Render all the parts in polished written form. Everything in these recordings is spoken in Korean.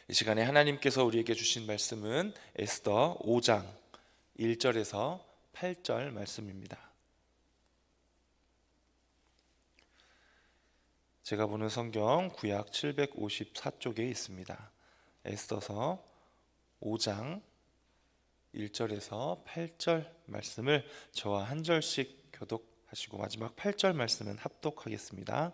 이 시간에 하나님께서 우리에게 주신 말씀은 에스더 5장 1절에서 8절 말씀입니다. 제가 보는 성경 구약 754쪽에 있습니다. 에스더서 5장 1절에서 8절 말씀을 저와 한 절씩 교독하시고 마지막 8절 말씀은 합독하겠습니다.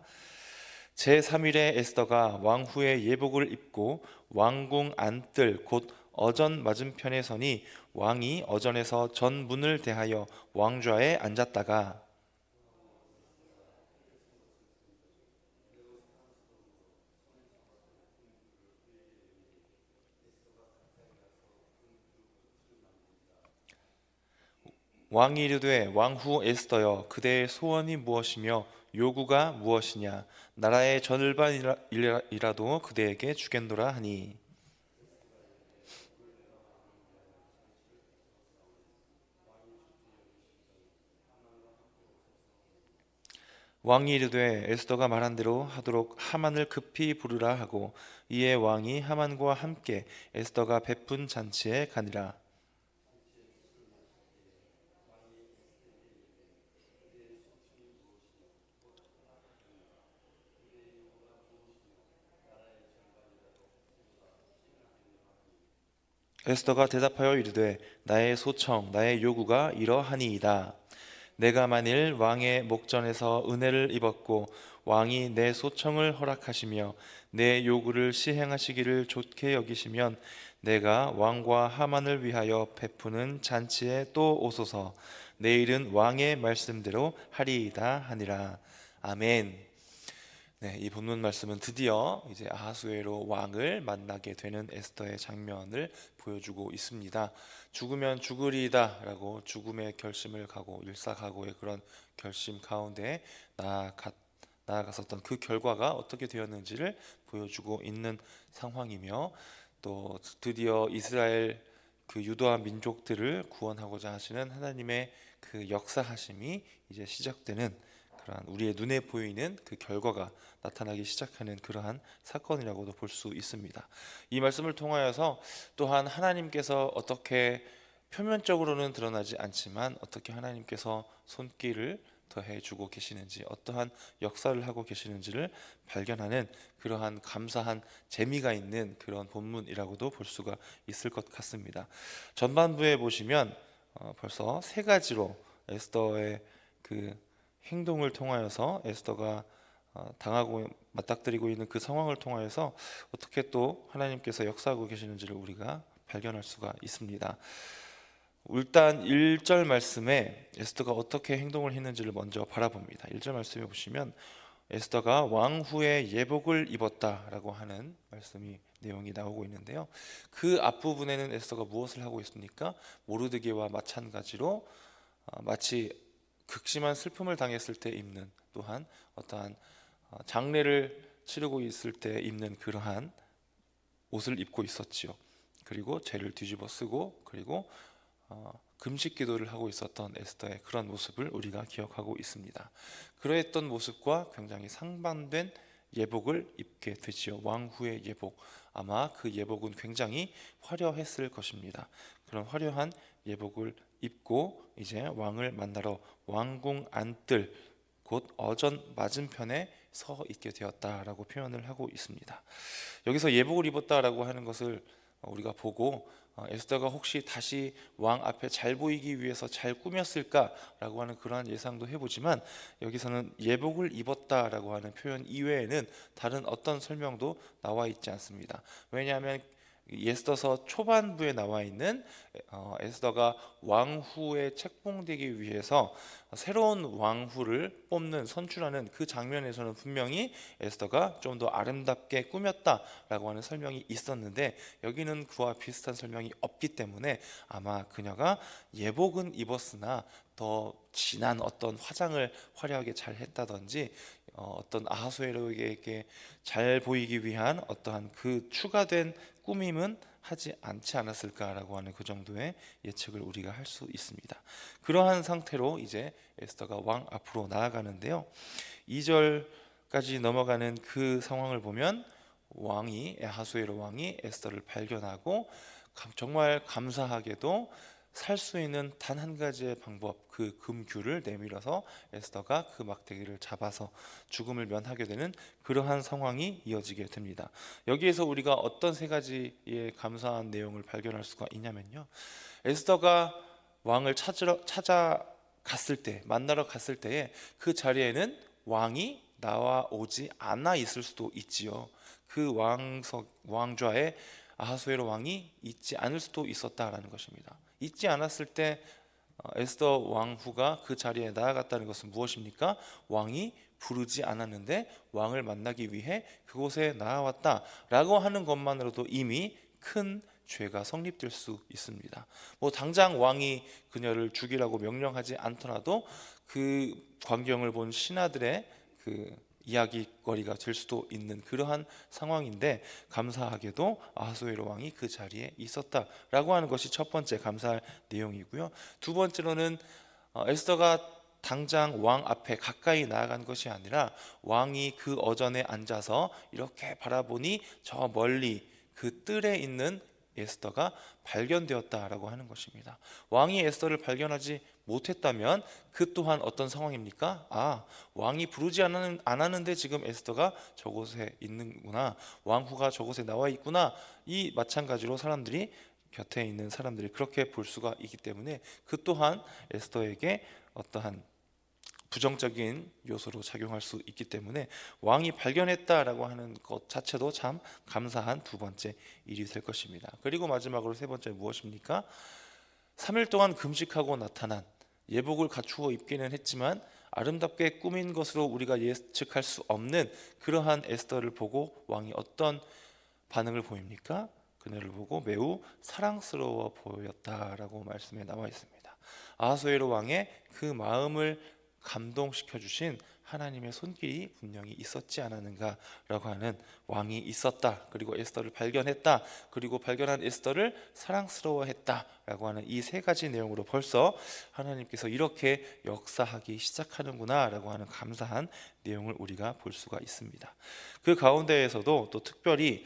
제3일에 에스더가 왕후의 예복을 입고 왕궁 안뜰 곧 어전 맞은편에 서니 왕이 어전에서 전문을 대하여 왕좌에 앉았다가 왕이 이르되 왕후 에스더여 그대의 소원이 무엇이며 요구가 무엇이냐 나라의 절반이라도 그대에게 주겠노라 하니 왕이 이르되 에스더가 말한 대로 하도록 하만을 급히 부르라 하고 이에 왕이 하만과 함께 에스더가 베푼 잔치에 가니라. 에스더가 대답하여 이르되 나의 소청 나의 요구가 이러하니이다. 내가 만일 왕의 목전에서 은혜를 입었고 왕이 내 소청을 허락하시며 내 요구를 시행하시기를 좋게 여기시면 내가 왕과 하만을 위하여 베푸는 잔치에 또 오소서. 내일은 왕의 말씀대로 하리이다 하니라. 아멘. 네, 이 본문 말씀은 드디어 이제 아하수에로 왕을 만나게 되는 에스더의 장면을 보여주고 있습니다. 죽으면 죽으리이다라고 죽음의 결심을 가고 일사각오의 그런 결심 가운데 나아갔었던 그 결과가 어떻게 되었는지를 보여주고 있는 상황이며 또 드디어 이스라엘 그 유도한 민족들을 구원하고자 하시는 하나님의 그 역사하심이 이제 시작되는 그러한 우리의 눈에 보이는 그 결과가 나타나기 시작하는 그러한 사건이라고도 볼 수 있습니다. 이 말씀을 통하여서 또한 하나님께서 어떻게 표면적으로는 드러나지 않지만 어떻게 하나님께서 손길을 더해주고 계시는지 어떠한 역사를 하고 계시는지를 발견하는 그러한 감사한 재미가 있는 그런 본문이라고도 볼 수가 있을 것 같습니다. 전반부에 보시면 벌써 세 가지로 에스더의 그 행동을 통하여서 에스더가 당하고 맞닥뜨리고 있는 그 상황을 통하여서 어떻게 또 하나님께서 역사하고 계시는지를 우리가 발견할 수가 있습니다. 일단 1절 말씀에 에스더가 어떻게 행동을 했는지를 먼저 바라봅니다. 1절 말씀에 보시면 에스더가 왕후의 예복을 입었다라고 하는 말씀이 내용이 나오고 있는데요. 그 앞부분에는 에스더가 무엇을 하고 있습니까? 모르드게와 마찬가지로 마치 극심한 슬픔을 당했을 때 입는 또한 어떠한 장례를 치르고 있을 때 입는 그러한 옷을 입고 있었지요. 그리고 죄를 뒤집어 쓰고 그리고 금식 기도를 하고 있었던 에스더의 그런 모습을 우리가 기억하고 있습니다. 그러했던 모습과 굉장히 상반된 예복을 입게 되지요. 왕후의 예복. 아마 그 예복은 굉장히 화려했을 것입니다. 그런 화려한 예복을 입고 이제 왕을 만나러 왕궁 안뜰 곧 어전 맞은편에 서 있게 되었다라고 표현을 하고 있습니다. 여기서 예복을 입었다라고 하는 것을 우리가 보고 에스더가 혹시 다시 왕 앞에 잘 보이기 위해서 잘 꾸몄을까라고 하는 그러한 예상도 해보지만 여기서는 예복을 입었다라고 하는 표현 이외에는 다른 어떤 설명도 나와 있지 않습니다. 왜냐하면 에스더서 초반부에 나와 있는 에스더가 왕후에 책봉되기 위해서 새로운 왕후를 뽑는 선출하는 그 장면에서는 분명히 에스더가 좀 더 아름답게 꾸몄다라고 하는 설명이 있었는데 여기는 그와 비슷한 설명이 없기 때문에 아마 그녀가 예복은 입었으나 더 진한 어떤 화장을 화려하게 잘 했다든지 어떤 아하수에로에게 잘 보이기 위한 어떠한 그 추가된 꾸밈은 하지 않지 않았을까라고 하는 그 정도의 예측을 우리가 할 수 있습니다. 그러한 상태로 이제 에스더가 왕 앞으로 나아가는데요. 2절까지 넘어가는 그 상황을 보면 아하수에로 왕이 에스더를 발견하고 정말 감사하게도 살 수 있는 단 한 가지의 방법, 그 금규를 내밀어서 에스더가 그 막대기를 잡아서 죽음을 면하게 되는 그러한 상황이 이어지게 됩니다. 여기에서 우리가 어떤 세 가지의 감사한 내용을 발견할 수가 있냐면요, 에스더가 왕을 찾아갔을 때, 만나러 갔을 때에 그 자리에는 왕이 나와 오지 않아 있을 수도 있지요. 그 왕좌에 아하수에로 왕이 있지 않을 수도 있었다라는 것입니다. 있지 않았을 때 에스더 왕후가 그 자리에 나아갔다는 것은 무엇입니까? 왕이 부르지 않았는데 왕을 만나기 위해 그곳에 나아왔다라고 하는 것만으로도 이미 큰 죄가 성립될 수 있습니다. 뭐 당장 왕이 그녀를 죽이라고 명령하지 않더라도 그 광경을 본 신하들의 그 이야기거리가 될 수도 있는 그러한 상황인데, 감사하게도 아하수에로 왕이 그 자리에 있었다라고 하는 것이 첫 번째 감사할 내용이고요. 두 번째로는 에스더가 당장 왕 앞에 가까이 나아간 것이 아니라 왕이 그 어전에 앉아서 이렇게 바라보니 저 멀리 그 뜰에 있는 에스더가 발견되었다라고 하는 것입니다. 왕이 에스더를 발견하지 못했다면 그 또한 어떤 상황입니까? 왕이 부르지 않았는데 지금 에스더가 저곳에 있는구나, 왕후가 저곳에 나와 있구나, 이 마찬가지로 사람들이, 곁에 있는 사람들이 그렇게 볼 수가 있기 때문에 그 또한 에스더에게 어떠한 부정적인 요소로 작용할 수 있기 때문에 왕이 발견했다라고 하는 것 자체도 참 감사한 두 번째 일이 될 것입니다. 그리고 마지막으로 세 번째 무엇입니까? 3일 동안 금식하고 나타난, 예복을 갖추어 입기는 했지만 아름답게 꾸민 것으로 우리가 예측할 수 없는 그러한 에스더를 보고 왕이 어떤 반응을 보입니까? 그녀를 보고 매우 사랑스러워 보였다라고 말씀에 나와 있습니다. 아하수에로 왕의 그 마음을 감동시켜 주신 하나님의 손길이 분명히 있었지 않았는가라고 하는, 왕이 있었다, 그리고 에스더를 발견했다, 그리고 발견한 에스더를 사랑스러워했다라고 하는 이 세 가지 내용으로 벌써 하나님께서 이렇게 역사하기 시작하는구나라고 하는 감사한 내용을 우리가 볼 수가 있습니다. 그 가운데에서도 또 특별히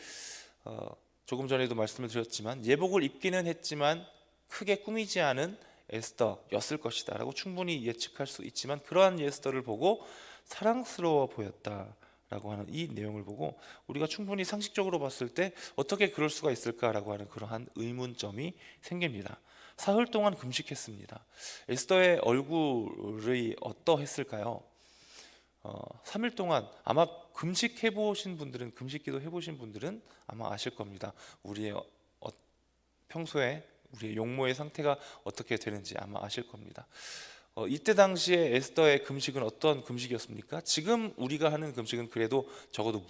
조금 전에도 말씀을 드렸지만 예복을 입기는 했지만 크게 꾸미지 않은 에스더였을 것이다 라고 충분히 예측할 수 있지만, 그러한 에스더를 보고 사랑스러워 보였다라고 하는 이 내용을 보고 우리가 충분히 상식적으로 봤을 때 어떻게 그럴 수가 있을까라고 하는 그러한 의문점이 생깁니다. 사흘 동안 금식했습니다. 에스더의 얼굴이 어떠했을까요? 3일 동안 아마 금식해 보신 분들은, 금식기도 해보신 분들은 아마 아실 겁니다. 우리의 평소에 우리의 용모의 상태가 어떻게 되는지 아마 아실 겁니다. 이때 당시에 에스더의 금식은 어떤 금식이었습니까? 지금 우리가 하는 금식은 그래도 적어도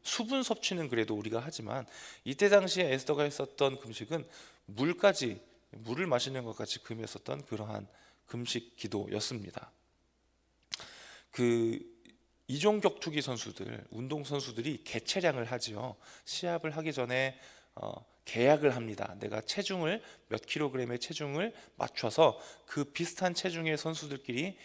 수분 섭취는 그래도 우리가 하지만, 이때 당시에 에스더가 했었던 금식은 물을 마시는 것까지 금했었던 그러한 금식 기도였습니다. 그 이종 격투기 선수들, 운동 선수들이 개체량을 하지요. 시합을 하기 전에 계약을 합니다. 내가 체중을 몇 킬로그램의 체중을 맞춰서 그 비슷한 체중의 선수들끼리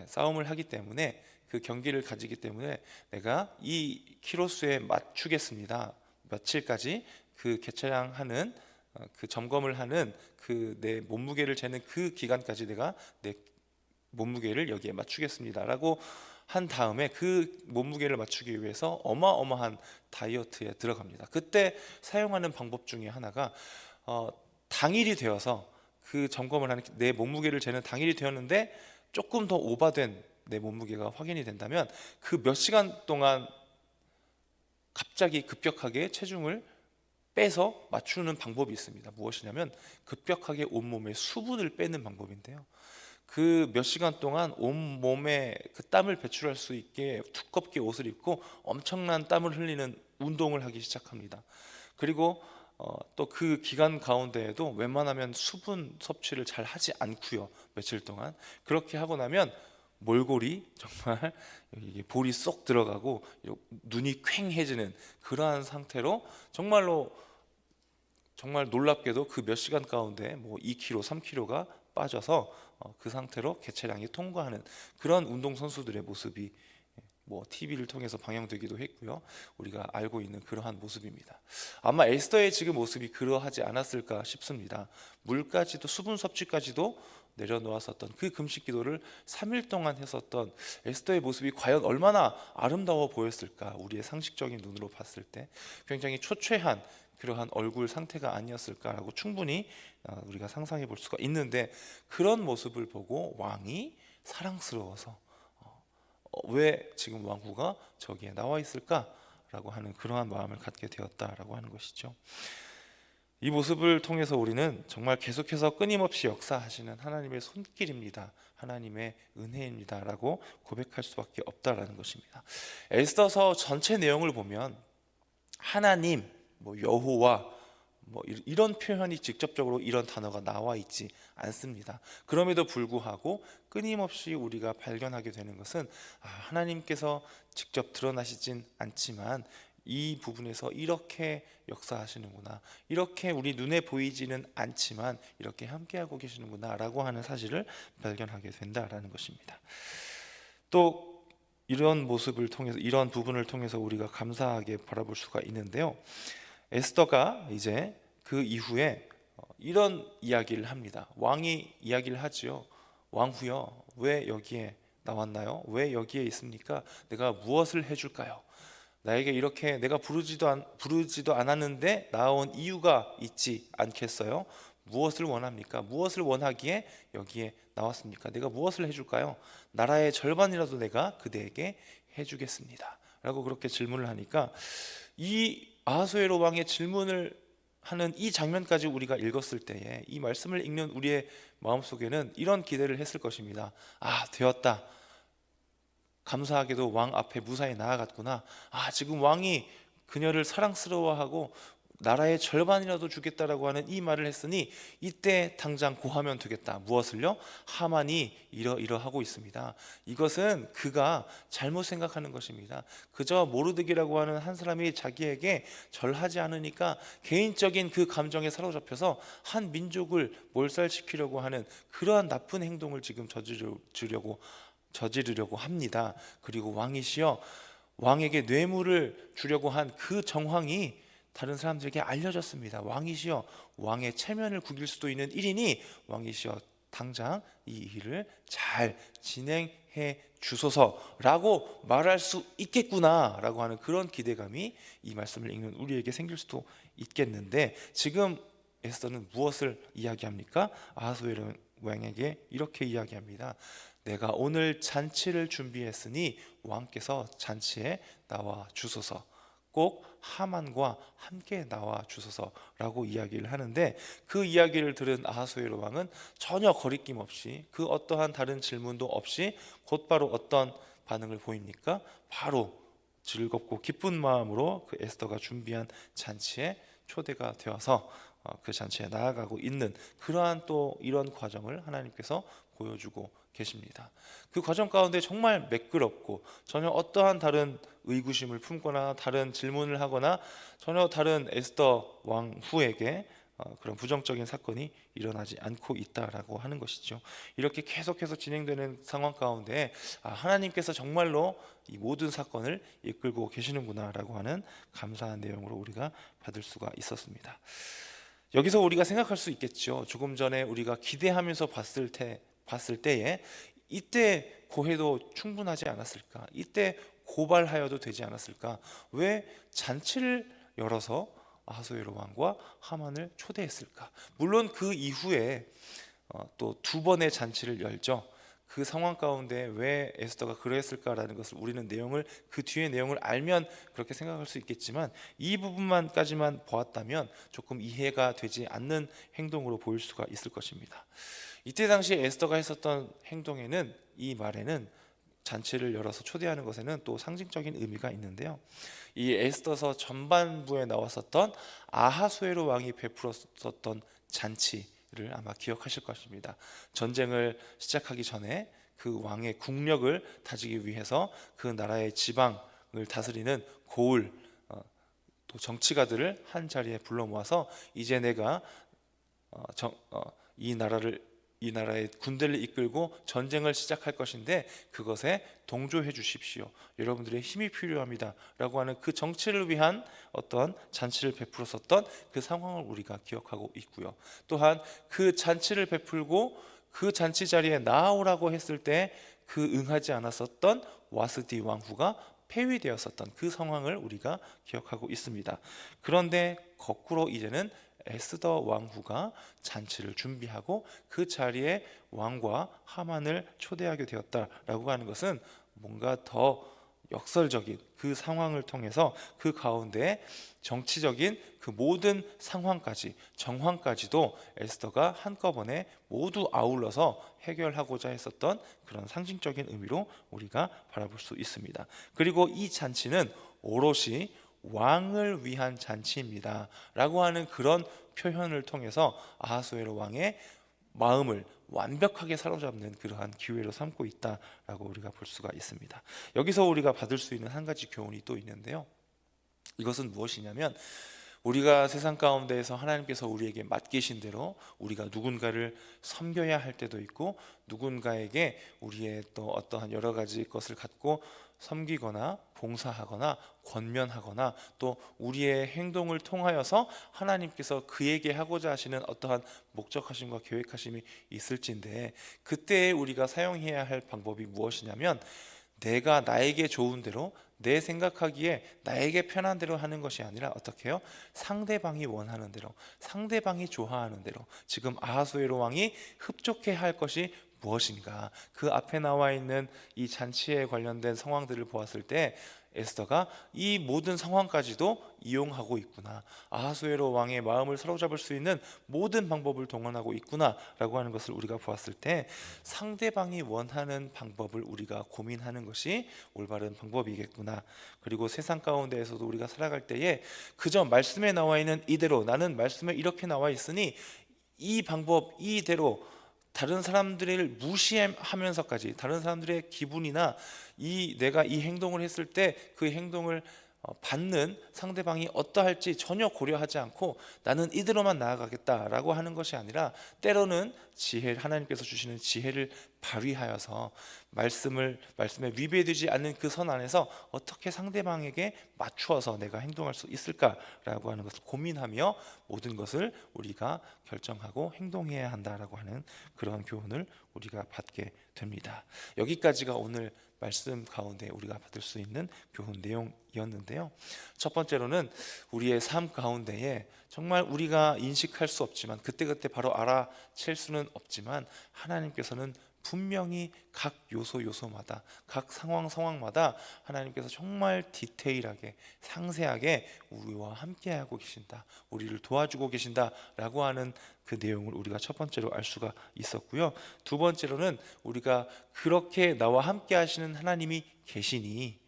싸움을 하기 때문에, 그 경기를 가지기 때문에 내가 이 키로수에 맞추겠습니다. 며칠까지 그 개체량하는 그 점검을 하는 그 내 몸무게를 재는 그 기간까지 내가 내 몸무게를 여기에 맞추겠습니다라고 한 다음에 그 몸무게를 맞추기 위해서 어마어마한 다이어트에 들어갑니다. 그때 사용하는 방법 중에 하나가 당일이 되어서, 그 점검을 하는, 내 몸무게를 재는 당일이 되었는데 조금 더 오바된 내 몸무게가 확인이 된다면 그 몇 시간 동안 갑자기 급격하게 체중을 빼서 맞추는 방법이 있습니다. 무엇이냐면 급격하게 온몸에 수분을 빼는 방법인데요, 그 몇 시간 동안 온몸에 그 땀을 배출할 수 있게 두껍게 옷을 입고 엄청난 땀을 흘리는 운동을 하기 시작합니다. 그리고 또 그 기간 가운데에도 웬만하면 수분 섭취를 잘 하지 않고요, 며칠 동안. 그렇게 하고 나면 몰골이 정말 이게 볼이 쏙 들어가고 눈이 퀭해지는 그러한 상태로, 정말 놀랍게도 그 몇 시간 가운데 뭐 2kg, 3kg가 빠져서 그 상태로 개체량이 통과하는 그런 운동 선수들의 모습이 뭐 TV를 통해서 방영되기도 했고요. 우리가 알고 있는 그러한 모습입니다. 아마 에스더의 지금 모습이 그러하지 않았을까 싶습니다. 물까지도 수분 섭취까지도 내려놓았었던 그 금식 기도를 3일 동안 했었던 에스더의 모습이 과연 얼마나 아름다워 보였을까? 우리의 상식적인 눈으로 봤을 때 굉장히 초췌한 그러한 얼굴 상태가 아니었을까라고 충분히 우리가 상상해 볼 수가 있는데, 그런 모습을 보고 왕이 사랑스러워서 왜 지금 왕후가 저기에 나와 있을까라고 하는 그러한 마음을 갖게 되었다라고 하는 것이죠. 이 모습을 통해서 우리는 정말 계속해서 끊임없이 역사하시는 하나님의 손길입니다, 하나님의 은혜입니다라고 고백할 수밖에 없다라는 것입니다. 에스더서 전체 내용을 보면 하나님, 뭐 여호와, 뭐 이런 표현이 직접적으로 이런 단어가 나와 있지 않습니다. 그럼에도 불구하고 끊임없이 우리가 발견하게 되는 것은 하나님께서 직접 드러나시진 않지만 이 부분에서 이렇게 역사하시는구나, 이렇게 우리 눈에 보이지는 않지만 이렇게 함께하고 계시는구나 라고 하는 사실을 발견하게 된다라는 것입니다. 또 이런 모습을 통해서, 이런 부분을 통해서 우리가 감사하게 바라볼 수가 있는데요, 에스더가 이제 그 이후에 이런 이야기를 합니다. 왕이 이야기를 하지요. 왕후여, 왜 여기에 나왔나요? 왜 여기에 있습니까? 내가 무엇을 해줄까요? 나에게 이렇게 내가 부르지도 않았는데 나온 이유가 있지 않겠어요? 무엇을 원합니까? 무엇을 원하기에 여기에 나왔습니까? 내가 무엇을 해줄까요? 나라의 절반이라도 내가 그대에게 해주겠습니다 라고 그렇게 질문을 하니까, 이 아하수에로 왕의 질문을 하는 이 장면까지 우리가 읽었을 때에 이 말씀을 읽는 우리의 마음속에는 이런 기대를 했을 것입니다. 되었다. 감사하게도 왕 앞에 무사히 나아갔구나. 지금 왕이 그녀를 사랑스러워하고 나라의 절반이라도 주겠다라고 하는 이 말을 했으니 이때 당장 고하면 되겠다. 무엇을요? 하만이 이러하고 있습니다. 이것은 그가 잘못 생각하는 것입니다. 그저 모르드게라고 하는 한 사람이 자기에게 절하지 않으니까 개인적인 그 감정에 사로잡혀서 한 민족을 몰살시키려고 하는 그러한 나쁜 행동을 지금 저지르려고 합니다. 그리고 왕이시여, 왕에게 뇌물을 주려고 한 그 정황이 다른 사람들에게 알려졌습니다. 왕이시여, 왕의 체면을 구길 수도 있는 일이니 왕이시여 당장 이 일을 잘 진행해 주소서라고 말할 수 있겠구나라고 하는 그런 기대감이 이 말씀을 읽는 우리에게 생길 수도 있겠는데, 지금 에스더는 무엇을 이야기합니까? 아하수에로 왕에게 이렇게 이야기합니다. 내가 오늘 잔치를 준비했으니 왕께서 잔치에 나와 주소서, 꼭 하만과 함께 나와 주소서라고 이야기를 하는데, 그 이야기를 들은 아하수에로 왕은 전혀 거리낌 없이, 그 어떠한 다른 질문도 없이 곧바로 어떤 반응을 보입니까? 바로 즐겁고 기쁜 마음으로 그 에스더가 준비한 잔치에 초대가 되어서 그 잔치에 나아가고 있는 그러한 또 이런 과정을 하나님께서 보여주고 계십니다. 그 과정 가운데 정말 매끄럽고 전혀 어떠한 다른 의구심을 품거나 다른 질문을 하거나 전혀 다른 에스더 왕후에게 그런 부정적인 사건이 일어나지 않고 있다라고 하는 것이죠. 이렇게 계속해서 진행되는 상황 가운데 하나님께서 정말로 이 모든 사건을 이끌고 계시는구나라고 하는 감사한 내용으로 우리가 받을 수가 있었습니다. 여기서 우리가 생각할 수 있겠죠. 조금 전에 우리가 기대하면서 봤을 때에 이때 고해도 충분하지 않았을까? 이때 고발하여도 되지 않았을까? 왜 잔치를 열어서 아하수에로 왕과 하만을 초대했을까? 물론 그 이후에 또 두 번의 잔치를 열죠. 그 상황 가운데 왜 에스더가 그러했을까라는 것을 우리는 그 뒤의 내용을 알면 그렇게 생각할 수 있겠지만, 이 부분만까지만 보았다면 조금 이해가 되지 않는 행동으로 보일 수가 있을 것입니다. 이때 당시 에스더가 했었던 행동에는, 이 말에는, 잔치를 열어서 초대하는 것에는 또 상징적인 의미가 있는데요, 이 에스더서 전반부에 나왔었던 아하수에로 왕이 베풀었었던 잔치를 아마 기억하실 것입니다. 전쟁을 시작하기 전에 그 왕의 국력을 다지기 위해서 그 나라의 지방을 다스리는 고을, 또 정치가들을 한 자리에 불러 모아서 이제 내가 이 나라를 이 나라의 군대를 이끌고 전쟁을 시작할 것인데 그것에 동조해 주십시오. 여러분들의 힘이 필요합니다. 라고 하는 그 정치를 위한 어떤 잔치를 베풀었었던 그 상황을 우리가 기억하고 있고요. 또한 그 잔치를 베풀고 그 잔치 자리에 나오라고 했을 때 그 응하지 않았었던 와스디 왕후가 폐위되었었던 그 상황을 우리가 기억하고 있습니다. 그런데 거꾸로 이제는 에스더 왕후가 잔치를 준비하고 그 자리에 왕과 하만을 초대하게 되었다라고 하는 것은 뭔가 더 역설적인 그 상황을 통해서 그 가운데 정치적인 그 모든 상황까지 정황까지도 에스더가 한꺼번에 모두 아울러서 해결하고자 했었던 그런 상징적인 의미로 우리가 바라볼 수 있습니다. 그리고 이 잔치는 오롯이 왕을 위한 잔치입니다 라고 하는 그런 표현을 통해서 아하수에로 왕의 마음을 완벽하게 사로잡는 그러한 기회로 삼고 있다라고 우리가 볼 수가 있습니다. 여기서 우리가 받을 수 있는 한 가지 교훈이 또 있는데요. 이것은 무엇이냐면 우리가 세상 가운데에서 하나님께서 우리에게 맡기신 대로 우리가 누군가를 섬겨야 할 때도 있고 누군가에게 우리의 또 어떠한 여러 가지 것을 갖고 섬기거나 봉사하거나 권면하거나 또 우리의 행동을 통하여서 하나님께서 그에게 하고자 하시는 어떠한 목적하심과 계획하심이 있을진데 그때 우리가 사용해야 할 방법이 무엇이냐면 내가 나에게 좋은 대로 내 생각하기에 나에게 편한 대로 하는 것이 아니라 어떻게 해요? 상대방이 원하는 대로 상대방이 좋아하는 대로 지금 아하수에로 왕이 흡족해 할 것이 무엇인가 그 앞에 나와 있는 이 잔치에 관련된 상황들을 보았을 때 에스더가 이 모든 상황까지도 이용하고 있구나 아하수에로 왕의 마음을 사로잡을 수 있는 모든 방법을 동원하고 있구나 라고 하는 것을 우리가 보았을 때 상대방이 원하는 방법을 우리가 고민하는 것이 올바른 방법이겠구나. 그리고 세상 가운데에서도 우리가 살아갈 때에 그저 말씀에 나와 있는 이대로 나는 말씀에 이렇게 나와 있으니 이 방법 이대로 다른 사람들을 무시하면서까지 다른 사람들의 기분이나 내가 이 행동을 했을 때 그 행동을 받는 상대방이 어떠할지 전혀 고려하지 않고 나는 이대로만 나아가겠다라고 하는 것이 아니라 때로는 하나님께서 주시는 지혜를 발휘하여서 말씀에 위배되지 않는 그 선 안에서 어떻게 상대방에게 맞추어서 내가 행동할 수 있을까라고 하는 것을 고민하며 모든 것을 우리가 결정하고 행동해야 한다라고 하는 그런 교훈을 우리가 받게 됩니다. 여기까지가 오늘 말씀 가운데 우리가 받을 수 있는 교훈 내용이었는데요. 첫 번째로는 우리의 삶 가운데에 정말 우리가 인식할 수 없지만 그때그때 바로 알아챌 수는 없지만 하나님께서는 분명히 각 요소마다 각 상황마다 하나님께서 정말 디테일하게 상세하게 우리와 함께하고 계신다 우리를 도와주고 계신다라고 하는 그 내용을 우리가 첫 번째로 알 수가 있었고요. 두 번째로는 우리가 그렇게 나와 함께 하시는 하나님이 계시니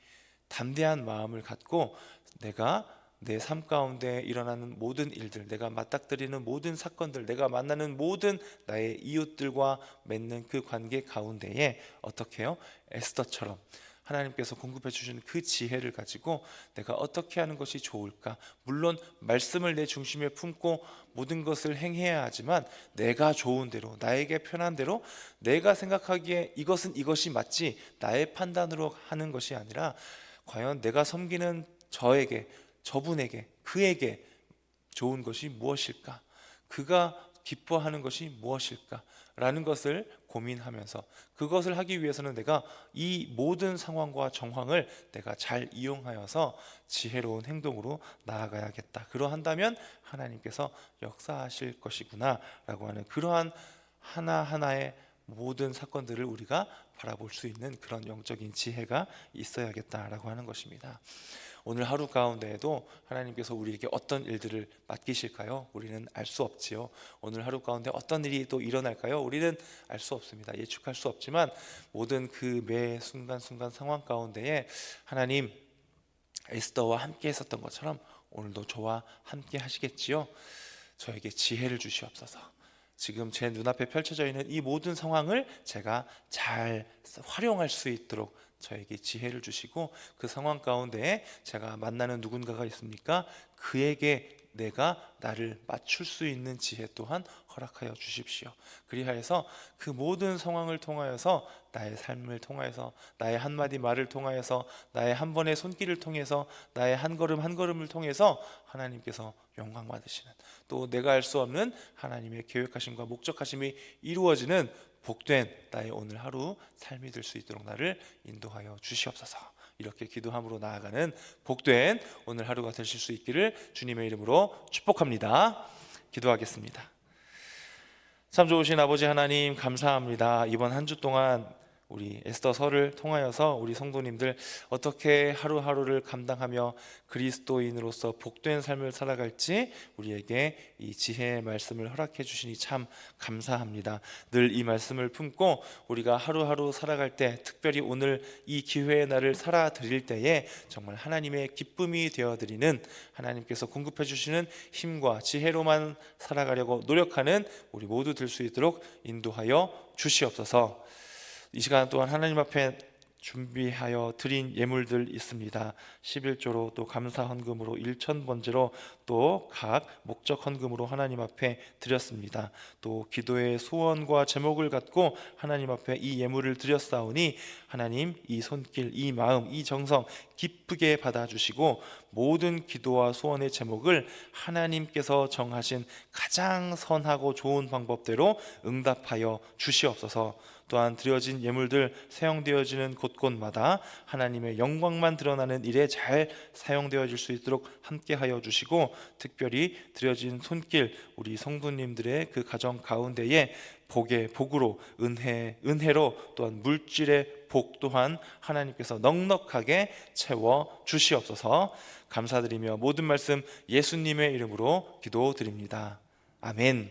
담대한 마음을 갖고 내가 내 삶 가운데 일어나는 모든 일들, 내가 맞닥뜨리는 모든 사건들, 내가 만나는 모든 나의 이웃들과 맺는 그 관계 가운데에 어떻게 해요? 에스더처럼 하나님께서 공급해 주시는 그 지혜를 가지고 내가 어떻게 하는 것이 좋을까? 물론 말씀을 내 중심에 품고 모든 것을 행해야 하지만 내가 좋은 대로 나에게 편한 대로 내가 생각하기에 이것이 맞지 나의 판단으로 하는 것이 아니라 과연 내가 섬기는 저분에게 그에게 좋은 것이 무엇일까? 그가 기뻐하는 것이 무엇일까? 라는 것을 고민하면서 그것을 하기 위해서는 내가 이 모든 상황과 정황을 내가 잘 이용하여서 지혜로운 행동으로 나아가야겠다. 그러한다면 하나님께서 역사하실 것이구나 라고 하는 그러한 하나하나의 모든 사건들을 우리가 바라볼 수 있는 그런 영적인 지혜가 있어야겠다라고 하는 것입니다. 오늘 하루 가운데에도 하나님께서 우리에게 어떤 일들을 맡기실까요? 우리는 알 수 없지요. 오늘 하루 가운데 어떤 일이 또 일어날까요? 우리는 알 수 없습니다. 예측할 수 없지만 모든 그 매 순간순간 상황 가운데에 하나님 에스더와 함께 했었던 것처럼 오늘도 저와 함께 하시겠지요. 저에게 지혜를 주시옵소서. 지금 제 눈앞에 펼쳐져 있는 이 모든 상황을 제가 잘 활용할 수 있도록 저에게 지혜를 주시고 그 상황 가운데에 제가 만나는 누군가가 있습니까? 그에게 내가 나를 맞출 수 있는 지혜 또한 허락하여 주십시오. 그리하여서 그 모든 상황을 통하여서, 나의 삶을 통하여서, 나의 한마디 말을 통하여서, 나의 한 번의 손길을 통해서, 나의 한 걸음 한 걸음을 통해서 하나님께서 영광 받으시는, 또 내가 알 수 없는 하나님의 계획하심과 목적하심이 이루어지는 복된 나의 오늘 하루 삶이 될 수 있도록 나를 인도하여 주시옵소서. 이렇게 기도함으로 나아가는 복된 오늘 하루가 되실 수 있기를 주님의 이름으로 축복합니다. 기도하겠습니다. 참 좋으신 아버지 하나님, 감사합니다. 이번 한 주 동안 우리 에스더서를 통하여서 우리 성도님들 어떻게 하루하루를 감당하며 그리스도인으로서 복된 삶을 살아갈지 우리에게 이 지혜의 말씀을 허락해 주시니 참 감사합니다. 늘 이 말씀을 품고 우리가 하루하루 살아갈 때, 특별히 오늘 이 기회의 날을 살아 드릴 때에 정말 하나님의 기쁨이 되어 드리는, 하나님께서 공급해 주시는 힘과 지혜로만 살아가려고 노력하는 우리 모두 될 수 있도록 인도하여 주시옵소서. 이 시간 또한 하나님 앞에 준비하여 드린 예물들 있습니다. 11조로 또 감사 헌금으로 1,000번제로 또 각 목적 헌금으로 하나님 앞에 드렸습니다. 또 기도의 소원과 제목을 갖고 하나님 앞에 이 예물을 드렸사오니 하나님 이 손길, 이 마음, 이 정성 기쁘게 받아주시고 모든 기도와 소원의 제목을 하나님께서 정하신 가장 선하고 좋은 방법대로 응답하여 주시옵소서. 또한 드려진 예물들 사용되어지는 곳곳마다 하나님의 영광만 드러나는 일에 잘 사용되어질 수 있도록 함께하여 주시고, 특별히 드려진 손길, 우리 성도님들의 그 가정 가운데에 복의 복으로, 은혜로, 또한 물질의 복 또한 하나님께서 넉넉하게 채워 주시옵소서. 감사드리며 모든 말씀 예수님의 이름으로 기도드립니다. 아멘.